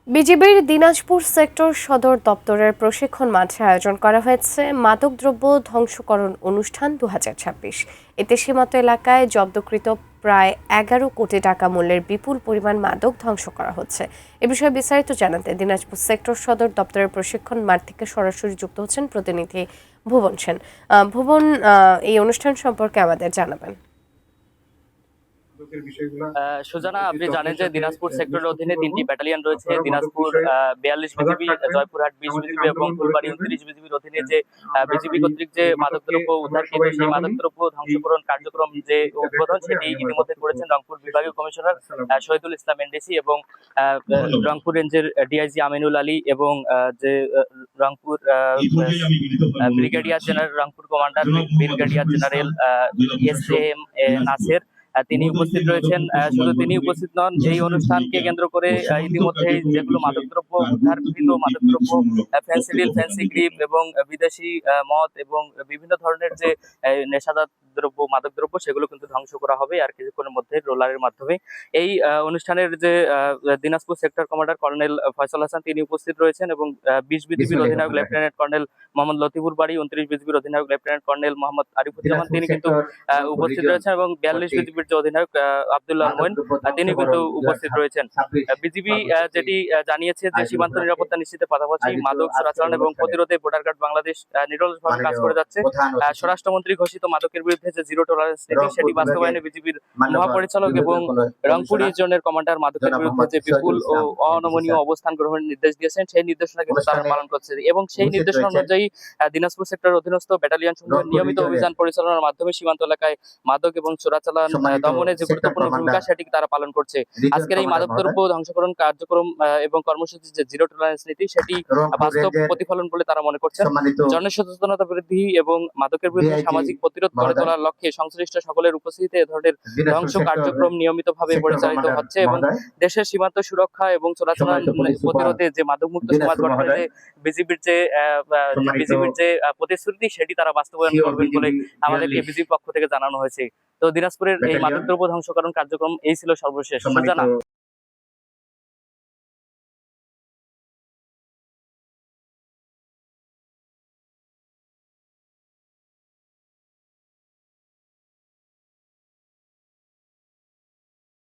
বিজিবির দিনাজপুর সেক্টর সদর দপ্তরের প্রশিক্ষণ মাঠে আয়োজন করা হয়েছে মাদকদ্রব্য ধ্বংসকরণ অনুষ্ঠান 2026। এতে সীমান্ত এলাকায় জব্দকৃত প্রায় 11 কোটি টাকা মূল্যের বিপুল পরিমাণ মাদক ধ্বংস করা হচ্ছে। এ বিষয়ে বিস্তারিত জানাতে দিনাজপুর সেক্টর সদর দপ্তরের প্রশিক্ষণ মাঠ থেকে সরাসরি যুক্ত হচ্ছেন প্রতিনিধি ভুবন সেন। ভুবন, এই অনুষ্ঠান সম্পর্কে আমাদের জানাবেন। সুজানা, আপনি জানেন যে দিনাজপুর সেক্টরের অধীনে 3টি ব্যাটালিয়ন রয়েছে। দিনাজপুর 42 বিজিবি, জয়পুরহাট 20 বিজিবি এবং ফুলবাড়ি 29 বিজিবির অধীনে যে বিজিবি কর্তৃক যে মাদকদ্রব্য উদ্ধারকৃত সেই মাদকদ্রব্য ধ্বংসকরণ কার্যক্রম যে উদ্বোধন সেটি ইতিমধ্যে করেছেন রংপুর বিভাগীয় কমিশনার শহীদুল ইসলাম এনডিসি এবং রংপুর রেঞ্জের ডিআইজি আমিনুল আলী এবং যে Rangpur brigadier general Rangpur commander brigadier general S M. Naser তিনি উপস্থিত রয়েছেন। শুধু তিনি উপস্থিত নন, এই অনুষ্ঠানকে কেন্দ্র করে ইতিমধ্যেই যেগুলো মাদকদ্রব্য উদ্ধারকৃত মাদকদ্রব্য ফেন্সিডিল, ফেন্সিগ্রিপ এবং বিদেশি মদ এবং বিভিন্ন ধরনের যে নেশাদার দ্রব্য মাদকদ্রব্য সেগুলো কিন্তু ধ্বংস করা হবে আর কিছুক্ষণের মধ্যে রোলারের মাধ্যমে। এই অনুষ্ঠানের যে Dinajpur sector commander colonel Faisal Hasan তিনি উপস্থিত রয়েছেন এবং 20 বিজিবির অধিনায়ক লেফটেন্যান্ট কর্নেল মোহাম্মদ লতিফুর বাড়ি, 29 বিজিবির অধিনায়ক লেফটেন্যান্ট কর্নেল মোহাম্মদ আরিফুজ্জামান তিনি কিন্তু উপস্থিত রয়েছেন এবং 42 বিজিবির যে অধিনায়ক আব্দুল্লাহ মোইন তিনি কিন্তু উপস্থিত রয়েছেন। বিজিবি যেটি জানিয়েছে যে সীমান্ত নিরাপত্তা নিশ্চিতের পাশাপাশি মাদক চোরাচালান এবং প্রতিরোধে বর্ডার গার্ড বাংলাদেশ নিরলসভাবে কাজ করে যাচ্ছে। স্বরাষ্ট্রমন্ত্রী ঘোষিত মাদকের বিরুদ্ধে যে জিরো টলারেন্স নীতি সেটি বাস্তবায়নে বিজিবির মহাপরিচালক এবং রংপুর রিজনের কমান্ডার মাদকের বিরুদ্ধে যে বিপুল ও অনমনীয় অবস্থান গ্রহণের নির্দেশ দিয়েছেন সেই নির্দেশনা কিন্তু তারা পালন করছে এবং সেই নির্দেশনা অনুযায়ী দিনাজপুর সেক্টরের অধীনস্থ ব্যাটালিয়ন সমূহের নিয়মিত অভিযান পরিচালনার মাধ্যমে সীমান্ত এলাকায় মাদক এবং চোরাচালান দমনে যে গুরুত্বপূর্ণ ভূমিকা সেটি তারা পালন করছে। আজকের এই মাদকদ্রব্য ধ্বংসকরণ কার্যক্রম এবং কর্মসূচি যে জিরো টলারেন্স নীতি সেটি বাস্তব প্রতিফলন বলে তারা মনে করছেন। জনসচেতনতা বৃদ্ধি এবং মাদকের বিরুদ্ধে সামাজিক প্রতিরোধ গড়ে তোলার লক্ষ্যে সংশ্লিষ্ট সকলের উপস্থিতিতে এ ধরনের ধ্বংস কার্যক্রম নিয়মিতভাবে পরিচালিত হচ্ছে এবং দেশের সীমান্ত সুরক্ষা এবং চোরাচালান প্রতিরোধে যে মাদকমুক্ত সমাজ গঠনের যে বিজিবির যে প্রতিশ্রুতি সেটি তারা বাস্তবায়ন করবেন বলে আমাদেরকে বিজিবির পক্ষ থেকে জানানো হয়েছে। তো দিনাজপুরের এই মাদকদ্রব্য ধ্বংসকরণ কার্যক্রম এই ছিল সর্বশেষ। সুজানা।